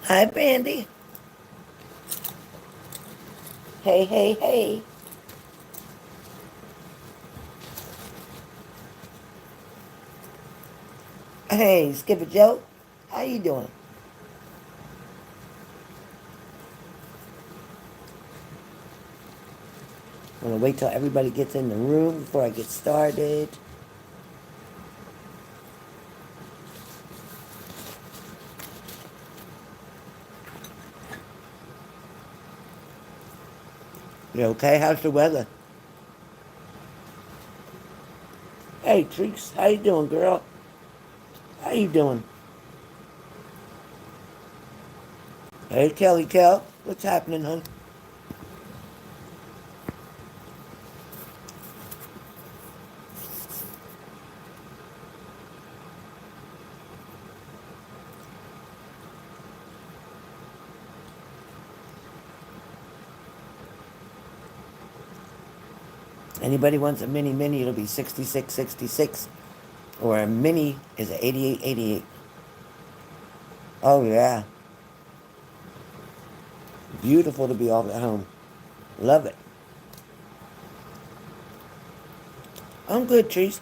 Hi, Bandy. Hey, hey, hey. Hey, Skipper Joe. How you doing? I'm gonna wait till everybody gets in the room before I get started. You okay? How's the weather? Hey, Treeks. How you doing, girl? How you doing? Hey, Kelly Kel. What's happening, hon? Anybody wants a mini mini, it'll be 6666. Or a mini is a 8888. Oh, yeah. Beautiful to be all at home. Love it. I'm good, Trees.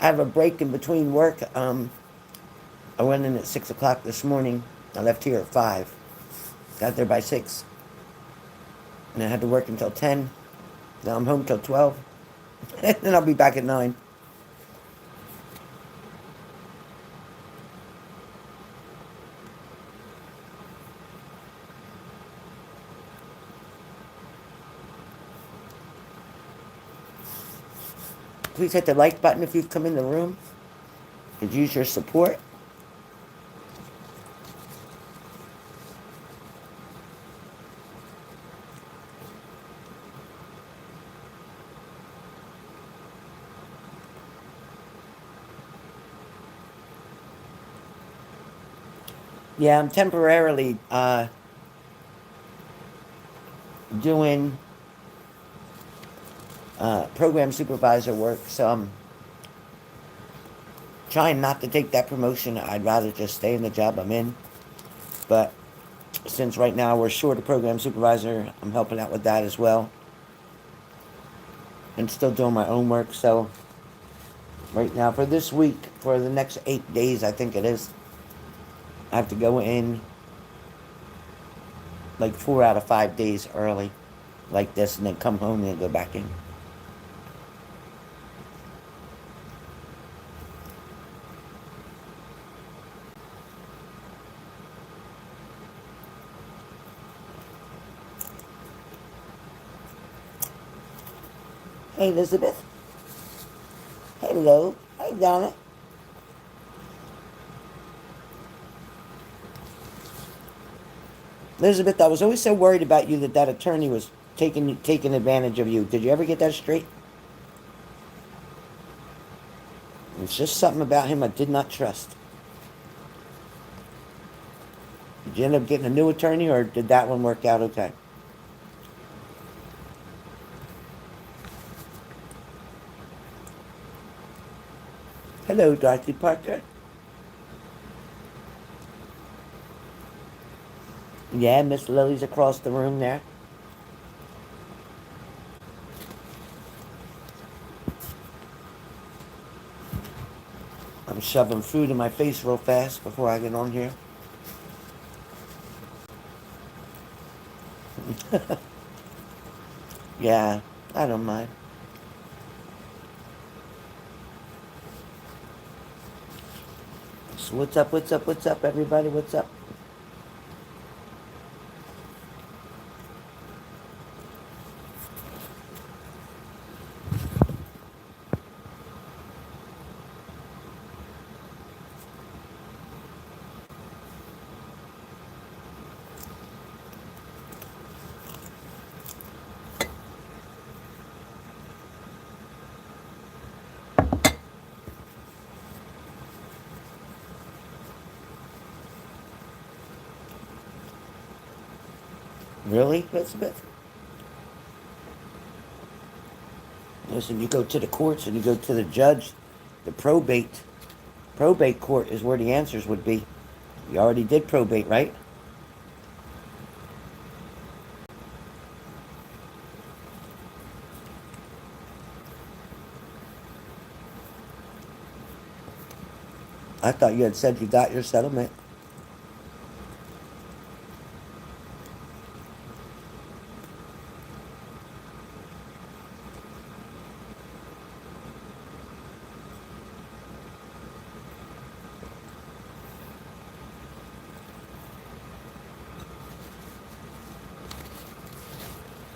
I have a break in between work. I went in at 6 o'clock this morning. I left here at 5. Got there by 6. And I had to work until 10. Now I'm home till 12. And then I'll be back at 9. Please hit the like button if you've come in the room. Could use your support. Yeah, I'm temporarily doing program supervisor work, so I'm trying not to take that promotion. I'd rather just stay in the job I'm in. But since right now we're short a program supervisor, I'm helping out with that as well. And still doing my own work, so right now for this week, for the next 8 days, I think it is, I have to go in like 4 out of 5 days early, like this, and then come home and then go back in. Hey, Elizabeth. Hello. Hey, Donna. Elizabeth, I was always so worried about you that that attorney was taking advantage of you. Did you ever get that straight? It's just something about him I did not trust. Did you end up getting a new attorney, or did that one work out okay? Hello, Dorothy Parker. Yeah, Miss Lily's across the room there. I'm shoving food in my face real fast before I get on here. Yeah, I don't mind. So what's up, what's up, what's up, everybody? What's up? Really, Elizabeth? Listen, you go to the courts and you go to the judge, the probate, Probate court is where the answers would be. You already did probate, right? I thought you had said you got your settlement.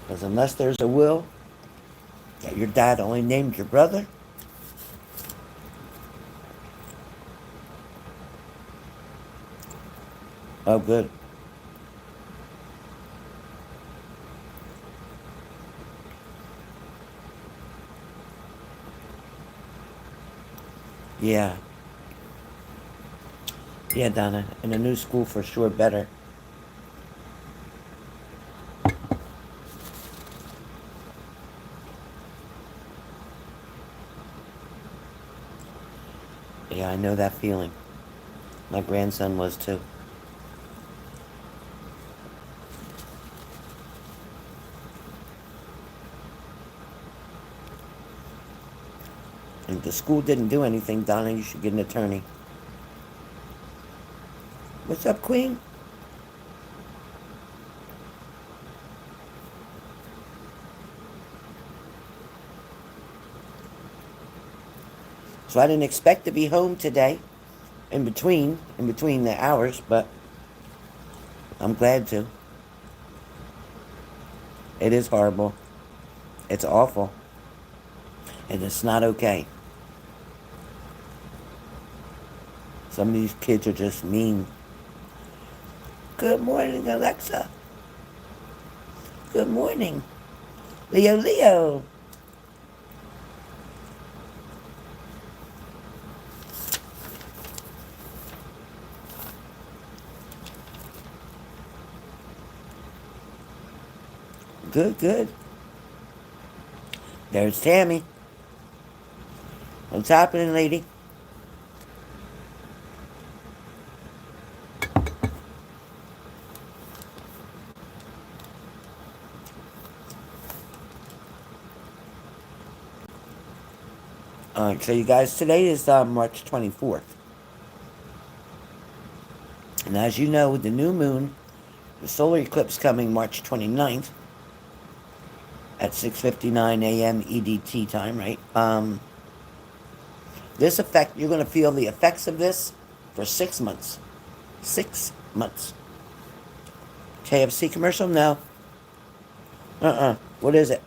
Because unless there's a will that your dad only named your brother, oh, good. Yeah. Yeah, Donna. In a new school for sure better. Yeah, I know that feeling. My grandson was too. And if the school didn't do anything, Donna, you should get an attorney. What's up, Queen? So I didn't expect to be home today, in between the hours, but I'm glad to. It is horrible. It's awful. And it's not okay. Some of these kids are just mean. Good morning, Alexa. Good morning. Leo, Leo. Good, good. There's Tammy. What's happening, lady? Alright, so you guys, today is March 24th. And as you know, with the new moon, the solar eclipse coming March 29th at 6:59 a.m. EDT time, right? This effect, you're going to feel the effects of this for 6 months. 6 months. KFC commercial? No. What is it?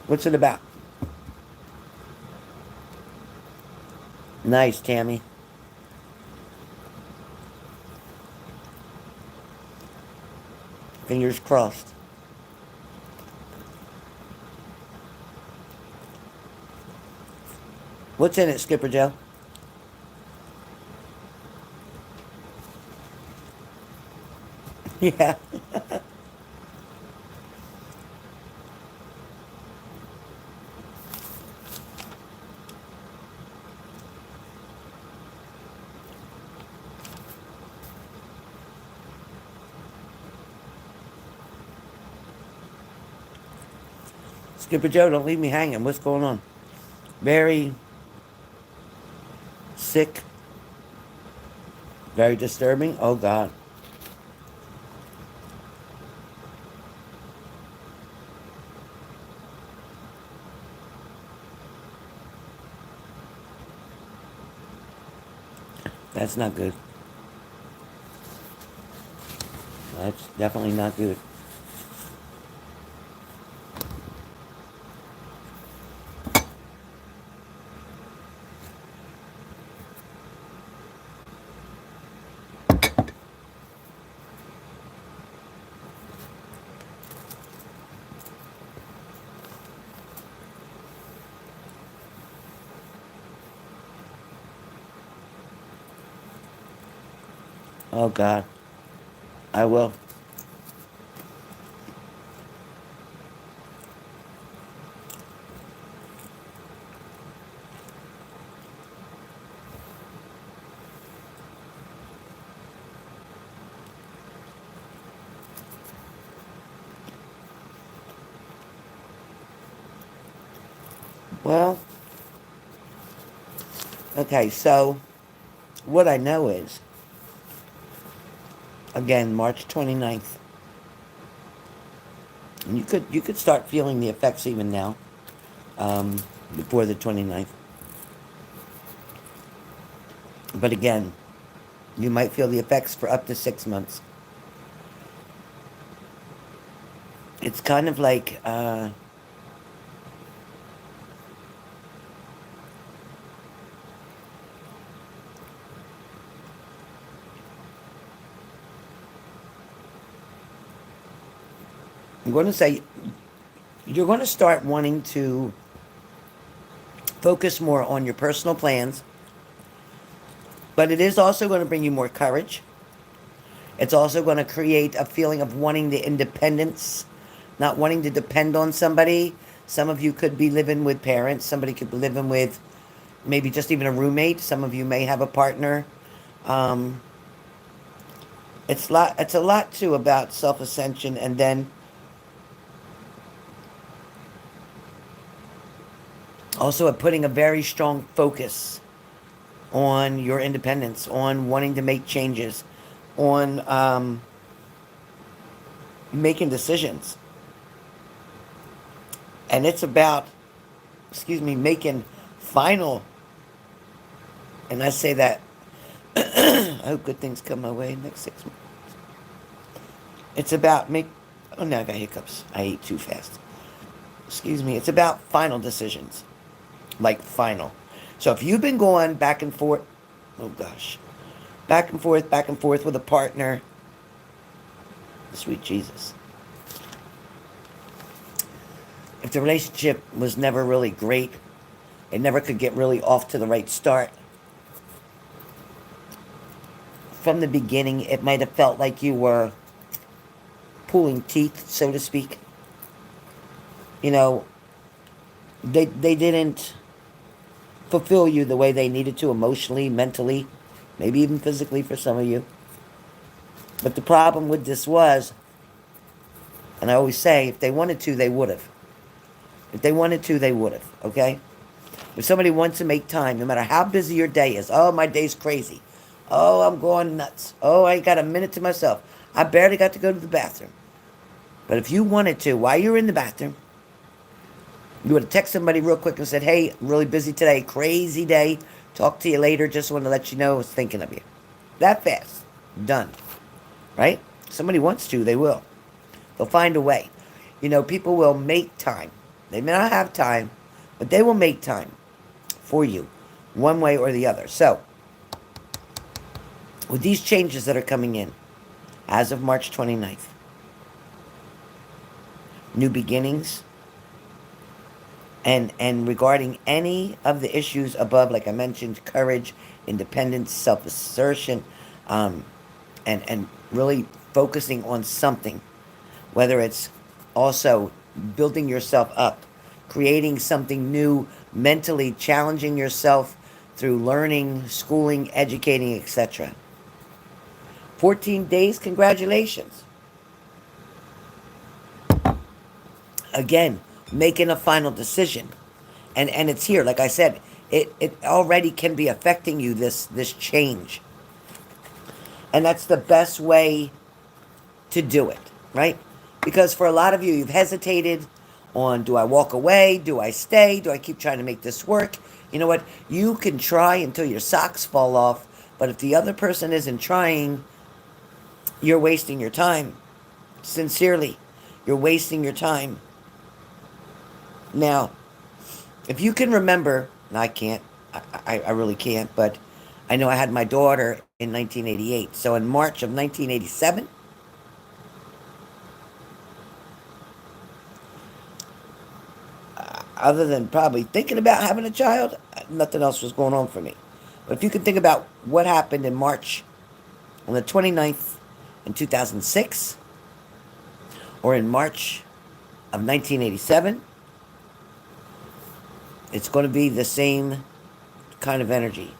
What's it about? Nice, Tammy. Fingers crossed. What's in it, Skipper Joe? Yeah. Skipper Joe, don't leave me hanging. What's going on? Very sick. Very disturbing. Oh, God. That's not good. That's definitely not good. Oh, God. I will. Well, okay, so what I know is, again, March 29th. And you could start feeling the effects even now, um, before the 29th. But again, you might feel the effects for up to 6 months. It's kind of like, I'm going to say, you're going to start wanting to focus more on your personal plans, but it is also going to bring you more courage. It's also going to create a feeling of wanting the independence, not wanting to depend on somebody. Some of you could be living with parents. Somebody could be living with maybe just even a roommate. Some of you may have a partner. Um, It's a lot too about self ascension, and then also putting a very strong focus on your independence, on wanting to make changes, on making decisions. And it's about, excuse me, making final, and I say that, I hope good things come my way next 6 months. It's about oh no, I got hiccups. I ate too fast. Excuse me. It's about final decisions. Like final. So if you've been going back and forth, oh gosh, back and forth with a partner, sweet Jesus. If the relationship was never really great, it never could get really off to the right start. From the beginning, it might have felt like you were pulling teeth, so to speak. You know, they didn't fulfill you the way they needed to emotionally, mentally, maybe even physically for some of you. But the problem with this was, and I always say, if they wanted to, they would have. If they wanted to, they would have, okay? If somebody wants to make time, no matter how busy your day is, oh, my day's crazy. Oh, I'm going nuts. Oh, I ain't got a minute to myself. I barely got to go to the bathroom. But if you wanted to, while you're in the bathroom, you would have texted somebody real quick and said, hey, I'm really busy today, crazy day. Talk to you later. Just want to let you know I was thinking of you. That fast. Done. Right? Somebody wants to, they will. They'll find a way. You know, people will make time. They may not have time, but they will make time for you, one way or the other. So, with these changes that are coming in, as of March 29th, new beginnings, and regarding any of the issues above, like I mentioned, courage, independence, self-assertion, and really focusing on something, whether it's also building yourself up, creating something new, mentally challenging yourself through learning, schooling, educating, etc. 14 days, congratulations. Again, making a final decision. And it's here, like I said, it already can be affecting you, this change. And that's the best way to do it, right? Because for a lot of you, you've hesitated on, do I walk away? Do I stay? Do I keep trying to make this work? You know what? You can try until your socks fall off, but if the other person isn't trying, you're wasting your time. Sincerely, you're wasting your time. Now, if you can remember, and I can't, I really can't, but I know I had my daughter in 1988. So in March of 1987, other than probably thinking about having a child, nothing else was going on for me. But if you can think about what happened in March on the 29th in 2006, or in March of 1987, it's going to be the same kind of energy.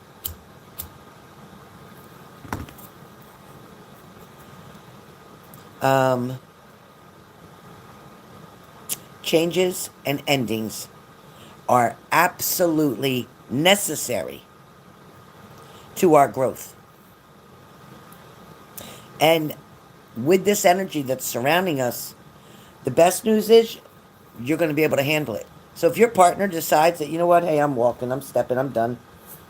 Changes and endings are absolutely necessary to our growth. And with this energy that's surrounding us, the best news is you're going to be able to handle it. So if your partner decides that, you know what, hey, I'm walking, I'm stepping, I'm done,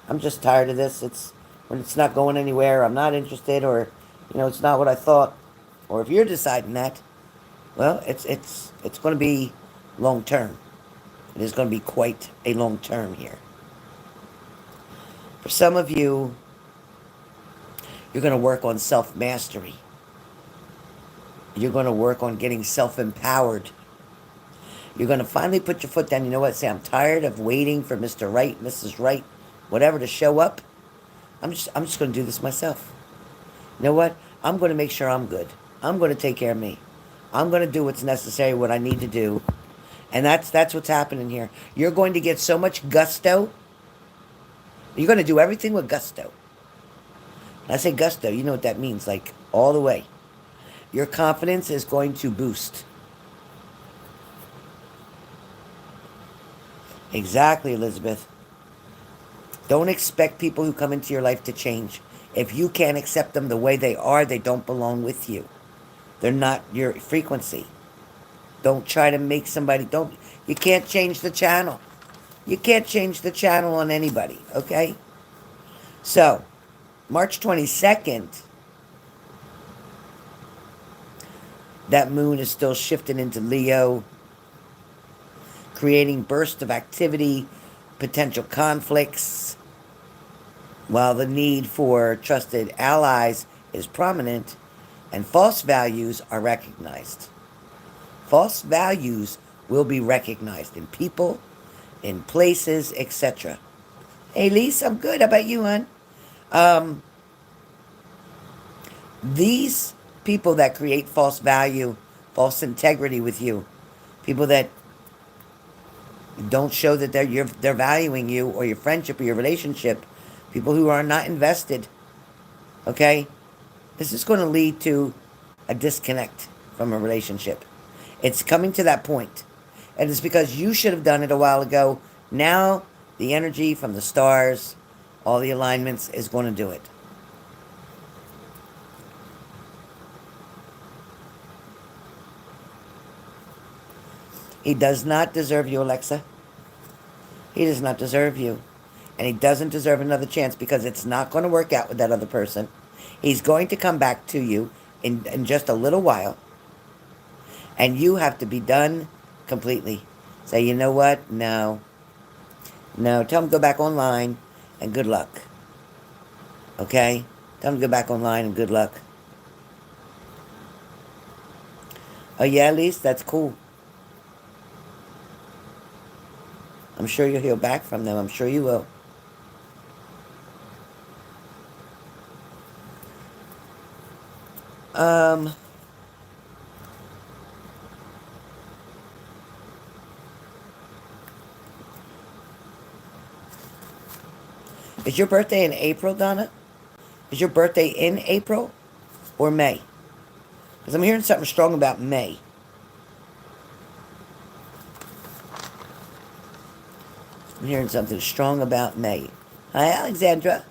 I'm just tired of this, it's when it's not going anywhere, I'm not interested, or it's not what I thought, or if you're deciding that, well, it's going to be long term. It is going to be quite a long term here. For some of you, you're going to work on self mastery. You're going to work on getting self empowered. You're going to finally put your foot down. You know what? Say, I'm tired of waiting for Mr. Right, Mrs. Right, whatever to show up. I'm just going to do this myself. You know what? I'm going to make sure I'm good. I'm going to take care of me. I'm going to do what's necessary, what I need to do. And that's what's happening here. You're going to get so much gusto. You're going to do everything with gusto. When I say gusto, you know what that means, like all the way. Your confidence is going to boost. Exactly, Elizabeth. Don't expect people who come into your life to change. If you can't accept them the way they are, they don't belong with you. They're not your frequency. Don't try to make somebody, you can't change the channel. You can't change the channel on anybody, okay? So, March 22nd, that moon is still shifting into Leo, creating bursts of activity, potential conflicts, while the need for trusted allies is prominent and false values are recognized. False values will be recognized in people, in places, etc. Hey, Lisa, I'm good. How about you, hon? Um, these people that create false value, false integrity with you, people that don't show that they're valuing you or your friendship or your relationship, people who are not invested, okay? This is going to lead to a disconnect from a relationship. It's coming to that point. And it's because you should have done it a while ago. Now, the energy from the stars, all the alignments is going to do it. He does not deserve you, Alexa. He does not deserve you. And he doesn't deserve another chance because it's not going to work out with that other person. He's going to come back to you in just a little while. And you have to be done completely. Say, you know what? No. No. Tell him to go back online and good luck. Okay? Tell him to go back online and good luck. Oh, yeah, at least that's cool. I'm sure you'll hear back from them. I'm sure you will. Is your birthday in April, Donna? Is your birthday in April or May? Because I'm hearing something strong about May. I'm hearing something strong about May. Hi, Alexandra.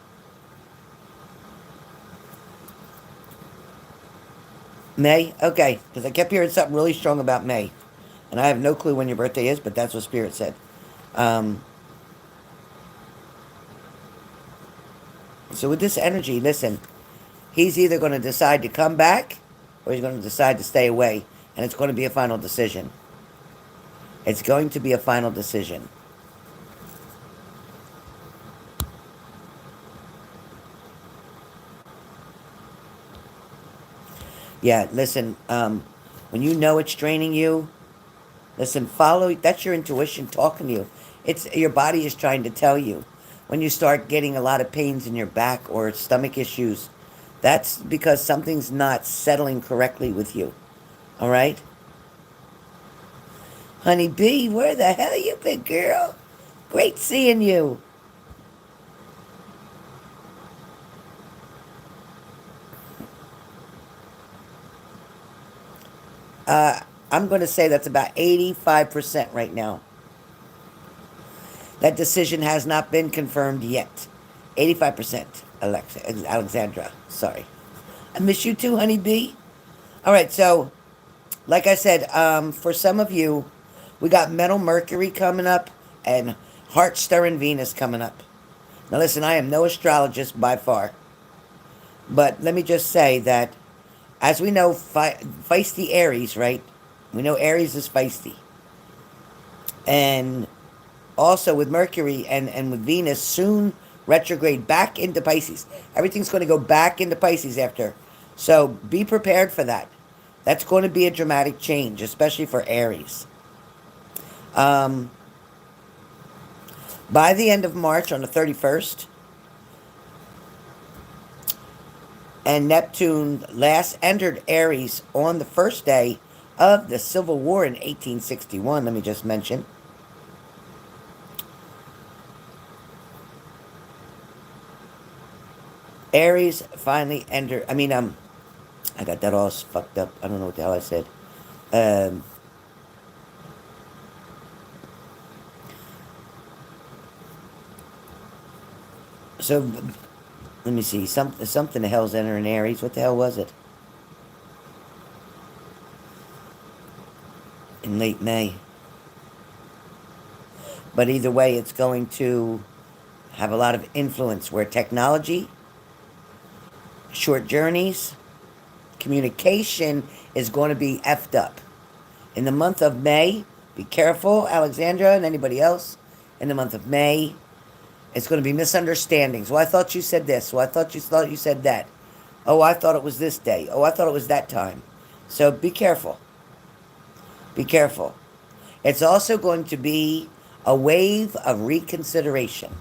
May? Okay, because I kept hearing something really strong about May. And I have no clue when your birthday is, but that's what Spirit said. So with this energy, listen, he's either going to decide to come back or he's going to decide to stay away. And it's going to be a final decision. It's going to be a final decision. Yeah, listen, when you know it's draining you, listen, follow, that's your intuition talking to you. It's your body is trying to tell you. When you start getting a lot of pains in your back or stomach issues, that's because something's not settling correctly with you. All right? Honey bee, where the hell you been, girl? Great seeing you. I'm going to say that's about 85% right now. That decision has not been confirmed yet. 85%, Alexandra. Sorry. I miss you too, honeybee. All right, so like I said, for some of you, we got Metal Mercury coming up and Heart Stirring Venus coming up. Now, listen, I am no astrologist by far, but let me just say that as we know, feisty Aries, right? We know Aries is feisty. And also with Mercury and with Venus soon retrograde back into Pisces. Everything's going to go back into Pisces after. So be prepared for that. That's going to be a dramatic change, especially for Aries. By the end of March, on the 31st, and Neptune last entered Aries on the first day of the Civil War in 1861, let me just mention. Aries finally entered, I got that all fucked up. I don't know what the hell I said. So, let me see. Something the hell's entering Aries. What the hell was it? In late May. But either way, it's going to have a lot of influence where technology, short journeys, communication is going to be effed up. In the month of May, be careful, Alexandra and anybody else. In the month of May, it's going to be misunderstandings. Well, I thought you said this. Well, I thought you said that. Oh, I thought it was this day. Oh, I thought it was that time. So be careful. Be careful. It's also going to be a wave of reconsideration.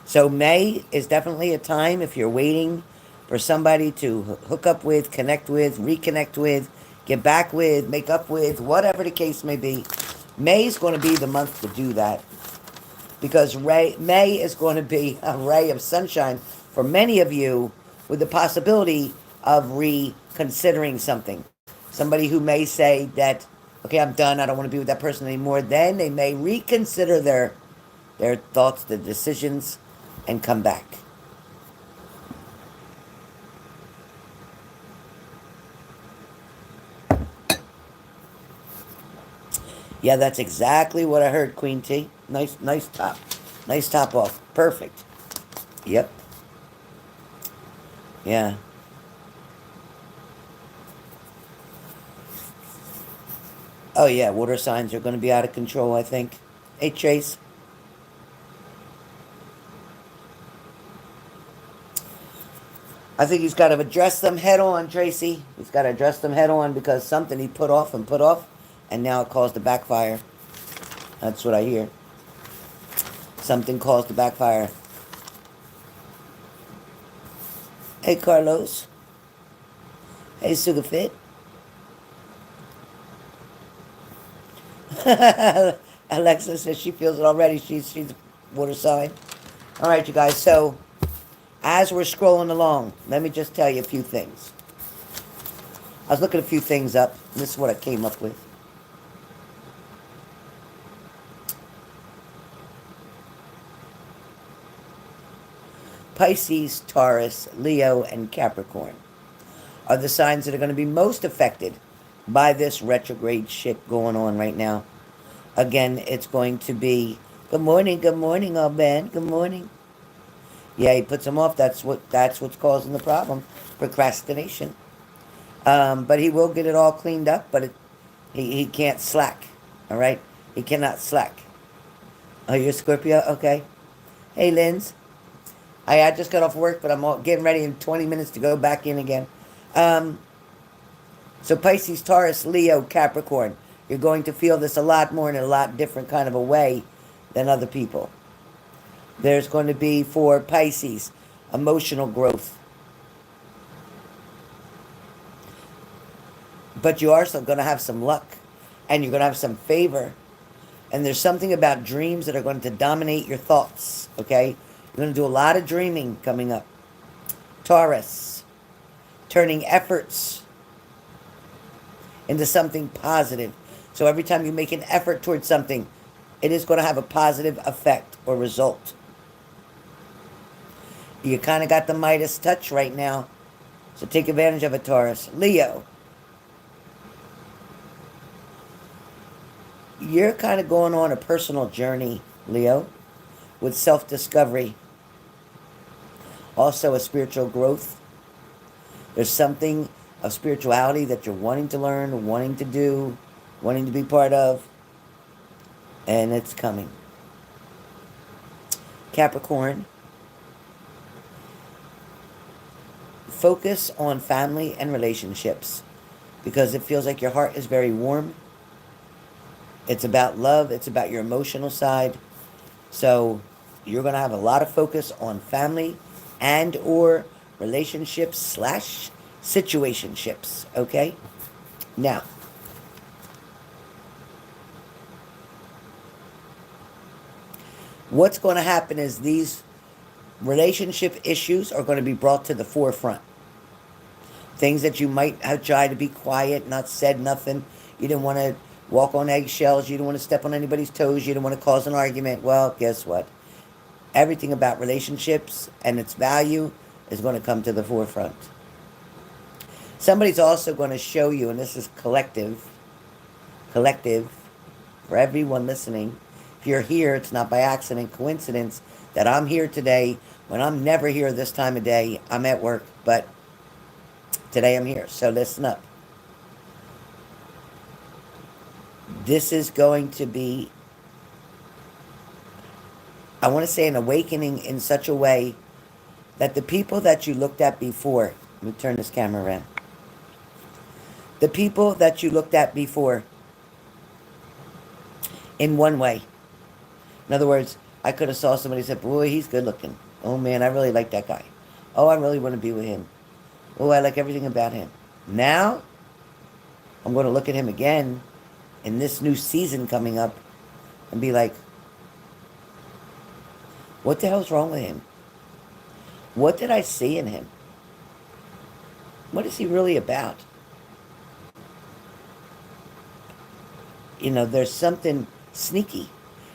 So May is definitely a time if you're waiting for somebody to hook up with, connect with, reconnect with, get back with, make up with, whatever the case may be. May is going to be the month to do that. Because May is going to be a ray of sunshine for many of you with the possibility of reconsidering something. Somebody who may say that, okay, I'm done, I don't want to be with that person anymore. Then they may reconsider their thoughts, their decisions, and come back. Yeah, that's exactly what I heard, Queen T. Nice top. Nice top off. Perfect. Yep. Yeah. Oh, yeah, water signs are going to be out of control, I think. Hey, Chase. I think he's got to address them head on, Tracy. He's got to address them head on because something he put off, and now it caused a backfire. That's what I hear. Something caused a backfire. Hey, Carlos. Hey, Sugafit. Alexa says she feels it already. She's a water sign. All right, you guys. So, as we're scrolling along, let me just tell you a few things. I was looking a few things up. And this is what I came up with. Pisces, Taurus, Leo, and Capricorn are the signs that are going to be most affected by this retrograde shit going on right now. Again, it's going to be, good morning, all Ben, good morning. Yeah, he puts them off. That's what's causing the problem. Procrastination. But he will get it all cleaned up, but he can't slack. All right? He cannot slack. Oh, you're Scorpio? Okay. Hey, Linz. I just got off work, but I'm getting ready in 20 minutes to go back in again. So Pisces, Taurus, Leo, Capricorn. You're going to feel this a lot more in a lot different kind of a way than other people. There's going to be, for Pisces, emotional growth. But you're also going to have some luck. And you're going to have some favor. And there's something about dreams that are going to dominate your thoughts. Okay? You're going to do a lot of dreaming coming up. Taurus. Turning efforts into something positive. So every time you make an effort towards something, it is going to have a positive effect or result. You kind of got the Midas touch right now, so take advantage of it, Taurus. Leo, you're kind of going on a personal journey, Leo, with self-discovery. Also a spiritual growth. There's something of spirituality that you're wanting to learn, wanting to do, wanting to be part of, and it's coming. Capricorn, focus on family and relationships because it feels like your heart is very warm. It's about love. It's about your emotional side. So you're going to have a lot of focus on family and or relationships slash situationships. Okay? Now, what's going to happen is these relationship issues are going to be brought to the forefront. Things that you might have tried to be quiet, not said nothing. You didn't want to walk on eggshells. You didn't want to step on anybody's toes. You didn't want to cause an argument. Well, guess what? Everything about relationships and its value is going to come to the forefront. Somebody's also going to show you, and this is collective, for everyone listening. If you're here, it's not by accident, coincidence that I'm here today when I'm never here this time of day. I'm at work, but today I'm here. So listen up. This is going to be, I want to say, an awakening in such a way that the people that you looked at before, let me turn this camera around. The people that you looked at before in one way. In other words, I could have saw somebody and said, boy, he's good looking. Oh man, I really like that guy. Oh, I really want to be with him. Oh, I like everything about him. Now, I'm going to look at him again in this new season coming up and be like, what the hell's wrong with him? What did I see in him? What is he really about? You know, there's something sneaky.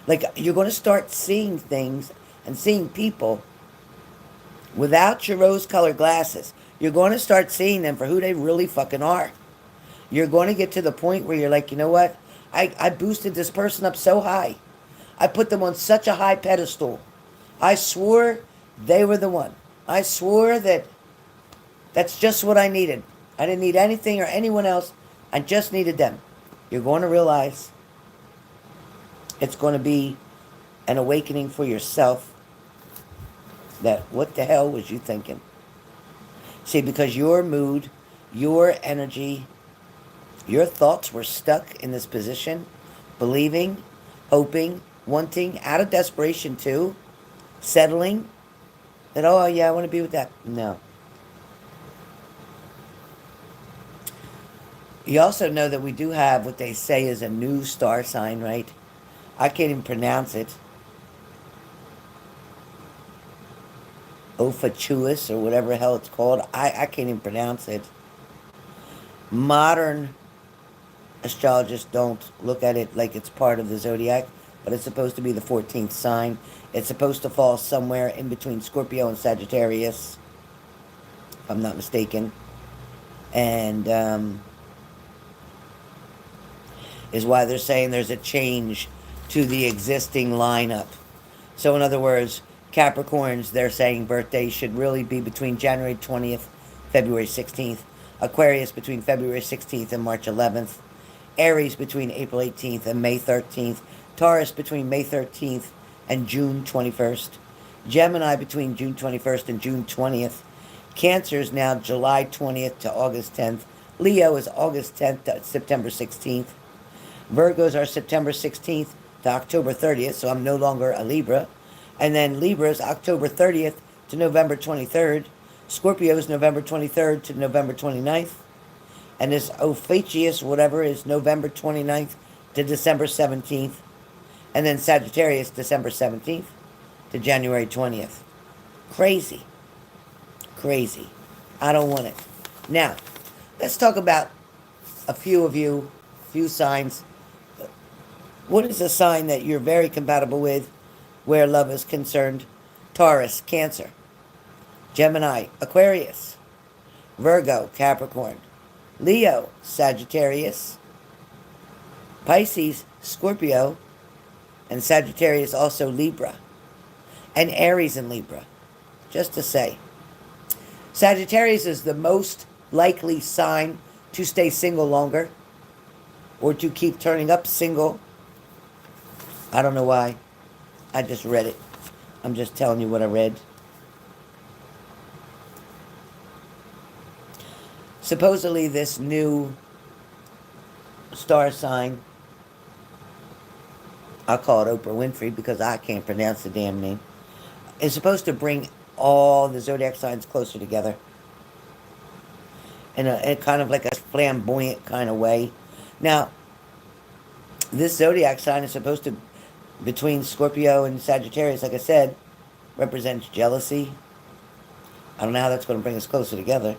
Like, you're going to start seeing things and seeing people without your rose-colored glasses. You're going to start seeing them for who they really fucking are. You're going to get to the point where you're like, you know what? I boosted this person up so high. I put them on such a high pedestal. I swore they were the one. I swore that that's just what I needed. I didn't need anything or anyone else. I just needed them. You're going to realize it's going to be an awakening for yourself that what the hell was you thinking? See, because your mood, your energy, your thoughts were stuck in this position, believing, hoping, wanting, out of desperation too, settling, that, oh yeah, I want to be with that. No. You also know that we do have what they say is a new star sign, right? I can't even pronounce it. Ophiuchus or whatever the hell it's called. I can't even pronounce it. Modern astrologists don't look at it like it's part of the zodiac, but it's supposed to be the 14th sign. It's supposed to fall somewhere in between Scorpio and Sagittarius, if I'm not mistaken. And is why they're saying there's a change to the existing lineup. So in other words, Capricorns, they're saying birthdays should really be between January 20th, February 16th. Aquarius between February 16th and March 11th. Aries between April 18th and May 13th. Taurus between May 13th and June 21st. Gemini between June 21st and June 20th. Cancer is now July 20th to August 10th. Leo is August 10th to September 16th. Virgos are September 16th to October 30th, so I'm no longer a Libra. And then Libra is October 30th to November 23rd. Scorpio is November 23rd to November 29th. And this Ophiuchus, whatever, is November 29th to December 17th. And then Sagittarius, December 17th to January 20th. Crazy. Crazy. I don't want it. Now, let's talk about a few of you, few signs What is a sign that you're very compatible with where love is concerned? Taurus, Cancer. Gemini, Aquarius. Virgo, Capricorn. Leo, Sagittarius. Pisces, Scorpio. And Sagittarius also Libra. And Aries in Libra. Just to say. Sagittarius is the most likely sign to stay single longer or to keep turning up single. I don't know why. I just read it. I'm just telling you what I read. Supposedly this new star sign, I'll call it Oprah Winfrey because I can't pronounce the damn name, is supposed to bring all the zodiac signs closer together in a kind of like a flamboyant kind of way. Now, this zodiac sign is supposed to, between Scorpio and Sagittarius, like I said, represents jealousy. I don't know how that's going to bring us closer together.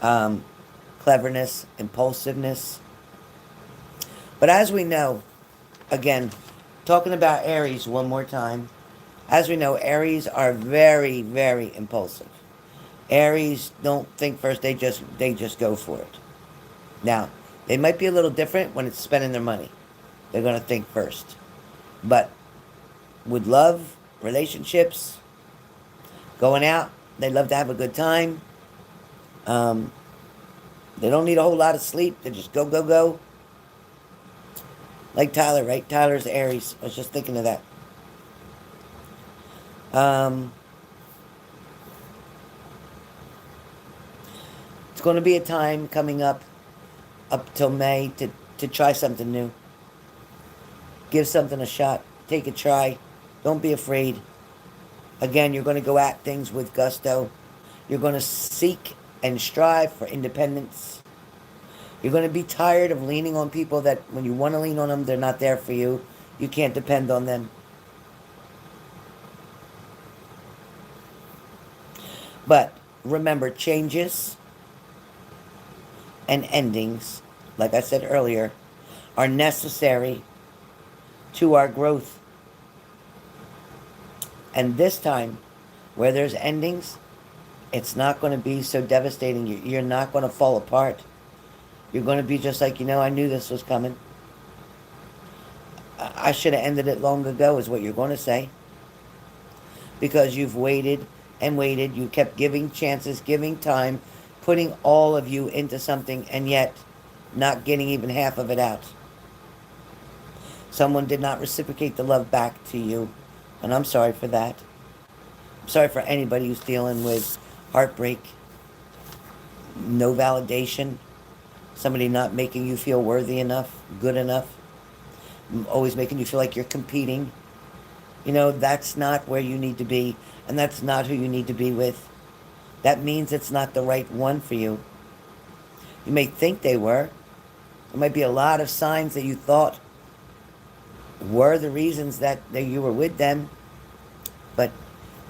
Cleverness, impulsiveness. But as we know, again, talking about Aries one more time, as we know, Aries are very, very impulsive. Aries don't think first, they just go for it. Now, they might be a little different when it's spending their money. They're going to think first. But with love, relationships, going out, they love to have a good time. They don't need a whole lot of sleep. They just go, go, go. Like Tyler, right? Tyler's Aries. I was just thinking of that. It's going to be a time coming up till May, to try something new. Give something a shot. Take a try. Don't be afraid. Again, you're going to go at things with gusto. You're going to seek and strive for independence. You're going to be tired of leaning on people that when you want to lean on them, they're not there for you. You can't depend on them. But remember, changes and endings, like I said earlier, are necessary to our growth. And this time, where there's endings, it's not going to be so devastating. You're not going to fall apart. You're going to be just like, I knew this was coming. I should have ended it long ago, is what you're going to say. Because you've waited and waited. You kept giving chances, giving time, putting all of you into something, and yet not getting even half of it out. Someone did not reciprocate the love back to you, and I'm sorry for that. I'm sorry for anybody who's dealing with heartbreak, no validation, somebody not making you feel worthy enough, good enough, always making you feel like you're competing. That's not where you need to be, and that's not who you need to be with. That means it's not the right one for you. You may think they were. There might be a lot of signs that you thought were the reasons that you were with them, but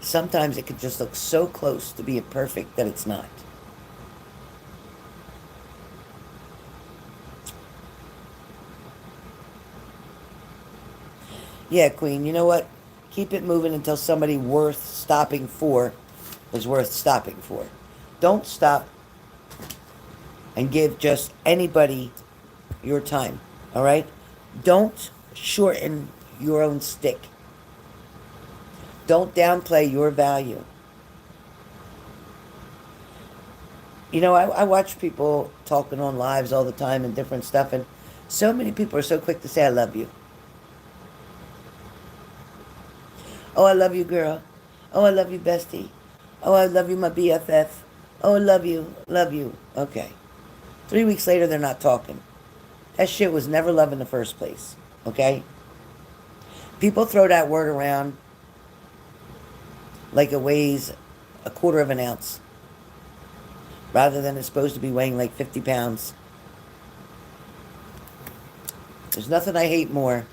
sometimes it could just look so close to being perfect that it's not. Yeah, Queen, you know what? Keep it moving until somebody worth stopping for is worth stopping for. Don't stop and give just anybody your time, all right? Don't shorten your own stick. Don't downplay your value. I watch people talking on lives all the time and different stuff, and so many people are so quick to say, I love you. Oh, I love you, girl. Oh, I love you, bestie. Oh, I love you, my BFF. Oh, I love you. Love you. Okay. 3 weeks later, they're not talking. That shit was never love in the first place. Okay? People throw that word around like it weighs a quarter of an ounce, rather than it's supposed to be weighing like 50 pounds. There's nothing I hate more.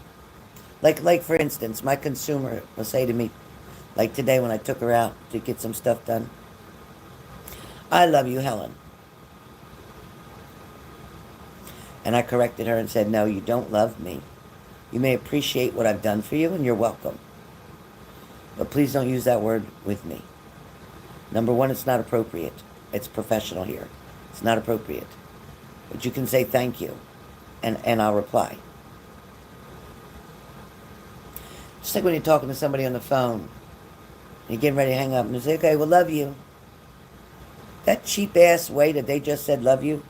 Like for instance, my consumer will say to me, like today when I took her out to get some stuff done, I love you, Helen. And I corrected her and said, no, you don't love me. You may appreciate what I've done for you, and you're welcome. But please don't use that word with me. Number one, it's not appropriate. It's professional here. It's not appropriate. But you can say thank you, and I'll reply. Just like when you're talking to somebody on the phone, and you're getting ready to hang up, and you say, okay, well, love you. That cheap-ass way that they just said love you,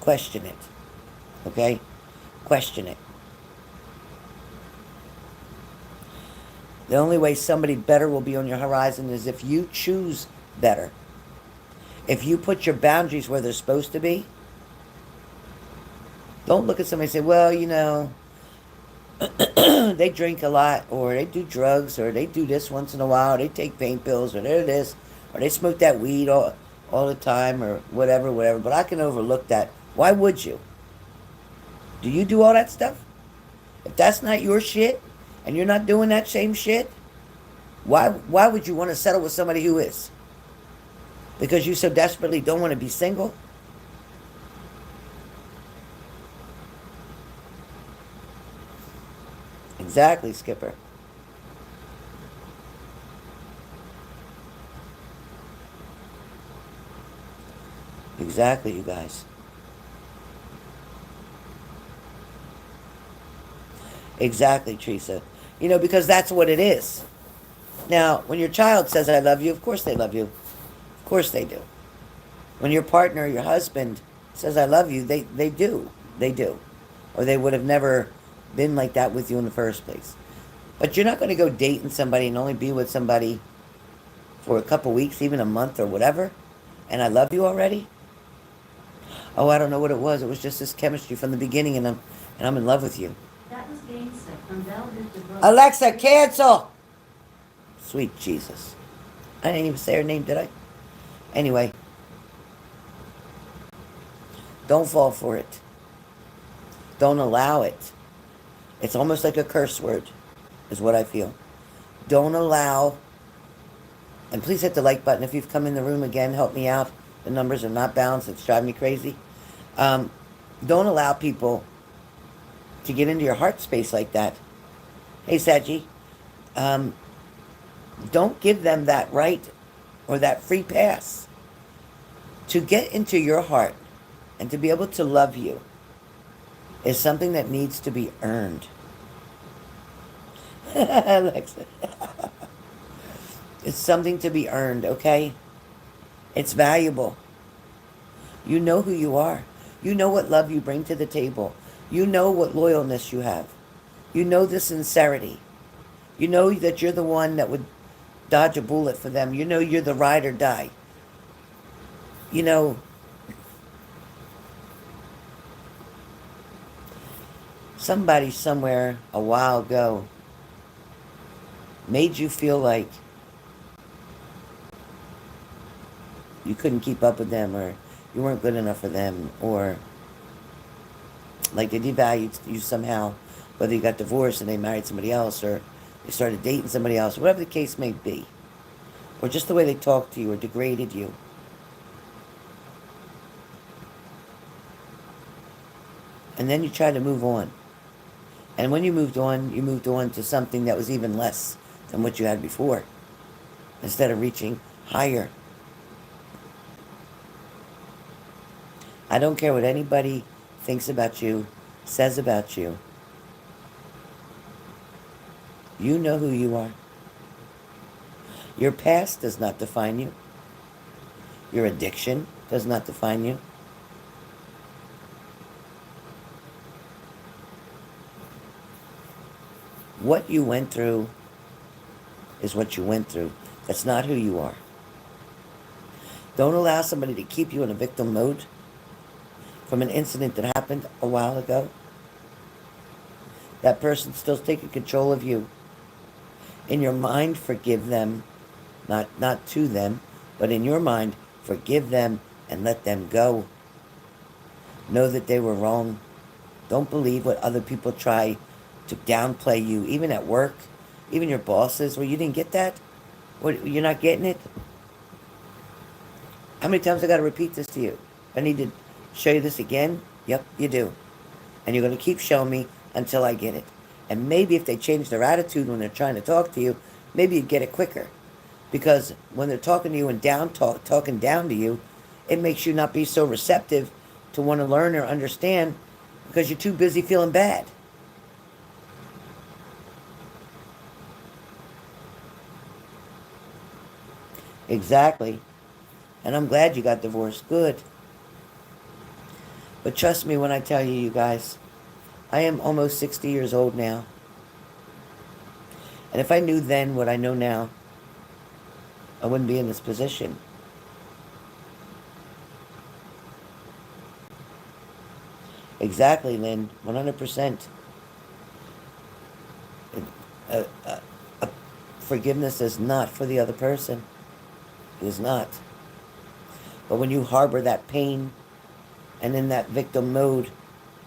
question it. Okay? Question it. The only way somebody better will be on your horizon is if you choose better. If you put your boundaries where they're supposed to be. Don't look at somebody and say, well, you know, they drink a lot, or they do drugs, or they do this once in a while, or they take pain pills, or they're this, or they smoke that weed all the time, or whatever. But I can overlook that. Why would you? Do you do all that stuff? If that's not your shit, and you're not doing that same shit, why would you want to settle with somebody who is? Because you so desperately don't want to be single? Exactly, Skipper. Exactly, you guys. Exactly, Teresa. You know, because that's what it is. Now, when your child says, I love you, of course they love you. Of course they do. When your partner, your husband, says, I love you, they do. They do. Or they would have never been like that with you in the first place. But you're not going to go dating somebody and only be with somebody for a couple weeks, even a month or whatever, and I love you already? Oh, I don't know what it was. It was just this chemistry from the beginning, and I'm in love with you. That was Gangsta from Velvet DeVoe. Alexa, cancel! Sweet Jesus. I didn't even say her name, did I? Anyway. Don't fall for it. Don't allow it. It's almost like a curse word, is what I feel. Don't allow, and please hit the like button if you've come in the room again. Help me out. The numbers are not balanced. It's driving me crazy. Don't allow people to get into your heart space like that. Hey, Saji. Don't give them that right or that free pass. To get into your heart and to be able to love you is something that needs to be earned. Alexa. It's something to be earned, okay? It's valuable. You know who you are. You know what love you bring to the table. You know what loyalness you have. You know the sincerity. You know that you're the one that would dodge a bullet for them. You know you're the ride or die. You know, somebody somewhere a while ago made you feel like you couldn't keep up with them, or you weren't good enough for them, or like they devalued you somehow, whether you got divorced and they married somebody else, or they started dating somebody else, whatever the case may be, or just the way they talked to you or degraded you. And then you try to move on. And when you moved on to something that was even less than what you had before, instead of reaching higher. I don't care what anybody thinks about you, says about you. You know who you are. Your past does not define you. Your addiction does not define you. What you went through is what you went through. That's not who you are. Don't allow somebody to keep you in a victim mode from an incident that happened a while ago. That person's still taking control of you. In your mind, forgive them. Not to them, but in your mind, forgive them and let them go. Know that they were wrong. Don't believe what other people try to downplay you, even at work, even your bosses. Well, you didn't get that? What, you're not getting it? How many times I got to repeat this to you? I need to show you this again? Yep, you do. And you're going to keep showing me until I get it. And maybe if they change their attitude when they're trying to talk to you, maybe you'd get it quicker. Because when they're talking to you and talking down to you, it makes you not be so receptive to want to learn or understand because you're too busy feeling bad. Exactly. And I'm glad you got divorced. Good. But trust me when I tell you, you guys, I am almost 60 years old now. And if I knew then what I know now, I wouldn't be in this position. Exactly, Lynn. 100%. Uh, uh, uh, Forgiveness is not for the other person. It is not. But when you harbor that pain and in that victim mode,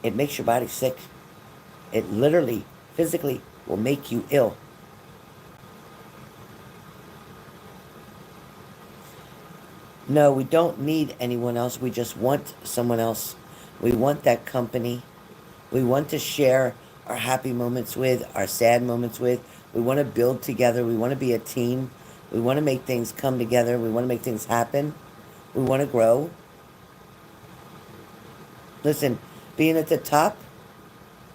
it makes your body sick. It literally, physically will make you ill. No, we don't need anyone else. We just want someone else. We want that company. We want to share our happy moments with, our sad moments with. We want to build together. We want to be a team. We want to make things come together. We want to make things happen. We want to grow. Listen, being at the top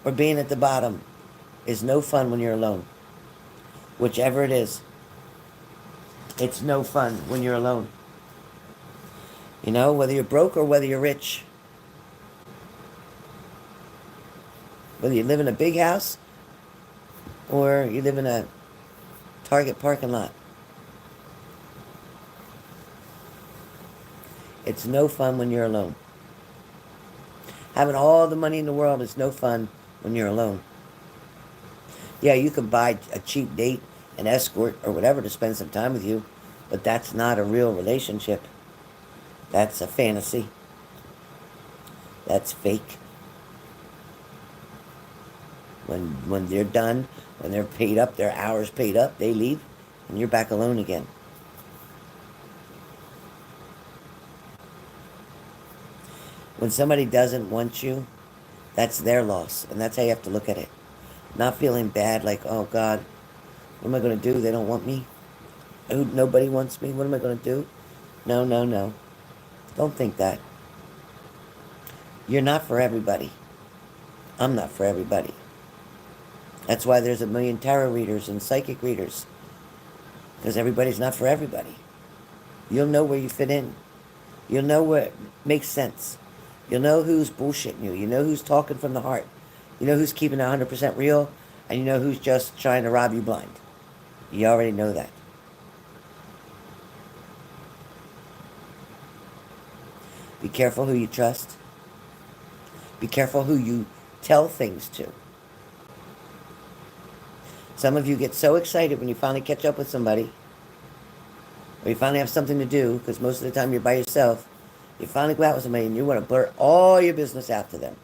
or being at the bottom is no fun when you're alone. Whichever it is, it's no fun when you're alone. You know, whether you're broke or whether you're rich. Whether you live in a big house or you live in a Target parking lot. It's no fun when you're alone. Having all the money in the world is no fun when you're alone. Yeah, you can buy a cheap date, an escort, or whatever to spend some time with you, but that's not a real relationship. That's a fantasy. That's fake. When they're done, when they're paid up, their hours paid up, they leave, and you're back alone again. When somebody doesn't want you, that's their loss, and that's how you have to look at it. Not feeling bad like, oh God, what am I going to do? They don't want me. Nobody wants me. What am I going to do? No, no, no. Don't think that. You're not for everybody. I'm not for everybody. That's why there's a million tarot readers and psychic readers. Because everybody's not for everybody. You'll know where you fit in. You'll know what makes sense. You'll know who's bullshitting you. You know who's talking from the heart. You know who's keeping it 100% real. And you know who's just trying to rob you blind. You already know that. Be careful who you trust. Be careful who you tell things to. Some of you get so excited when you finally catch up with somebody, or you finally have something to do, because most of the time you're by yourself. You finally go out with somebody and you want to blurt all your business out to them.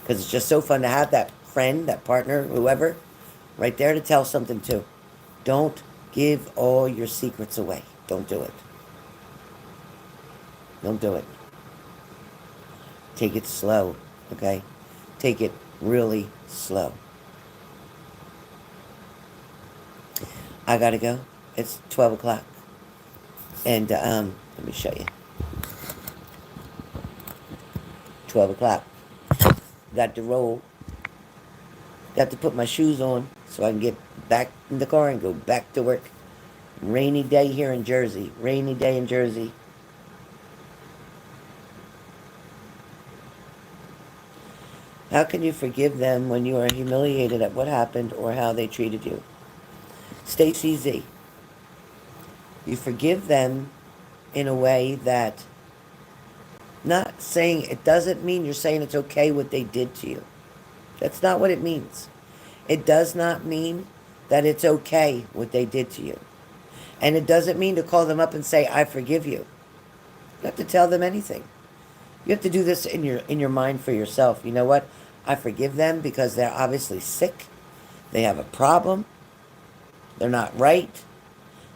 Because it's just so fun to have that friend, that partner, whoever, right there to tell something to. Don't give all your secrets away. Don't do it. Don't do it. Take it slow, okay? Take it really slow. I gotta go. It's 12 o'clock. And, let me show you. 12 o'clock. Got to roll. Got to put my shoes on so I can get back in the car and go back to work. Rainy day here in Jersey. Rainy day in Jersey. How can you forgive them when you are humiliated at what happened or how they treated you? Stacey Z. You forgive them in a way that, not saying, it doesn't mean you're saying it's okay what they did to you. That's not what it means. It does not mean that it's okay what they did to you. And it doesn't mean to call them up and say, I forgive you. You have to tell them anything. You have to do this in your mind for yourself. You know what? I forgive them because they're obviously sick. They have a problem. They're not right.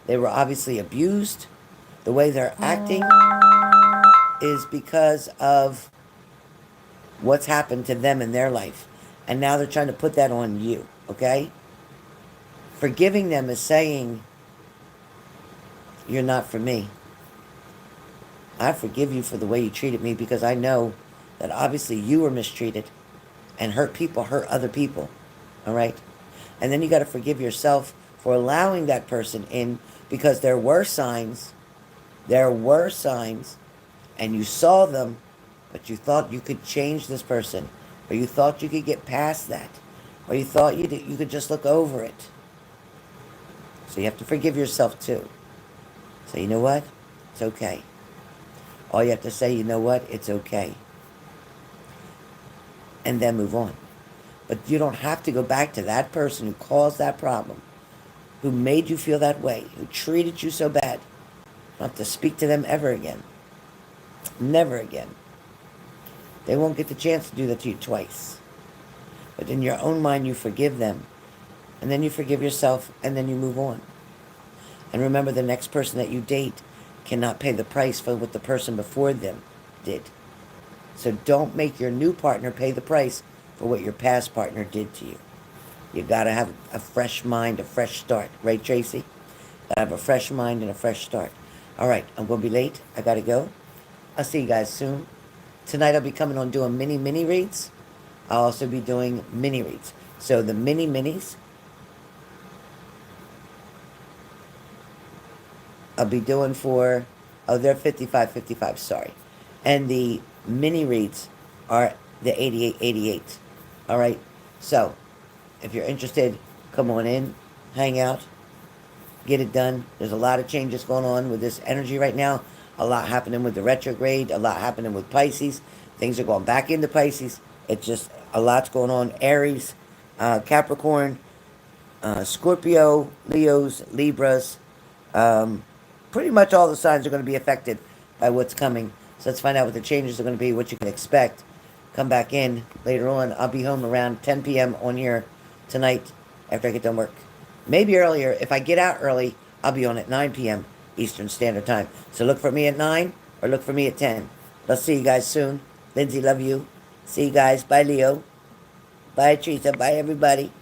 They were obviously abused. The way they're acting is because of what's happened to them in their life. And now they're trying to put that on you, okay? Forgiving them is saying, you're not for me. I forgive you for the way you treated me because I know that obviously you were mistreated, and hurt people hurt other people, all right? And then you got to forgive yourself for allowing that person in, because there were signs, and you saw them, but you thought you could change this person, or you thought you could get past that, or you thought you could just look over it. So you have to forgive yourself too. So you know what? It's okay. All you have to say, you know what? It's okay. And then move on. But you don't have to go back to that person who caused that problem, who made you feel that way, who treated you so bad. Not to speak to them ever again. Never again. They won't get the chance to do that to you twice. But in your own mind, you forgive them. And then you forgive yourself, and then you move on. And remember, the next person that you date cannot pay the price for what the person before them did. So don't make your new partner pay the price for what your past partner did to you. You gotta have a fresh mind, a fresh start. Right, Tracy? Gotta have a fresh mind and a fresh start. All right, I'm gonna be late. I gotta go. I'll see you guys soon. Tonight I'll be coming on doing mini reads. I'll also be doing mini reads. So the minis, I'll be doing for, oh, they're 55, sorry. And the mini reads are the 88. All right? So, if you're interested, come on in, hang out, get it done. There's a lot of changes going on with this energy right now. A lot happening with the retrograde, a lot happening with Pisces. Things are going back into Pisces. It's just a lot's going on. Aries, Capricorn, Scorpio, Leos, Libras. Pretty much all the signs are going to be affected by what's coming. So let's find out what the changes are going to be, what you can expect. Come back in later on. I'll be home around 10 p.m. on here tonight after I get done work. Maybe earlier. If I get out early, I'll be on at 9 p.m. Eastern Standard Time. So look for me at 9 or look for me at 10. I'll see you guys soon. Lindsay, love you. See you guys. Bye, Leo. Bye, Teresa. Bye, everybody.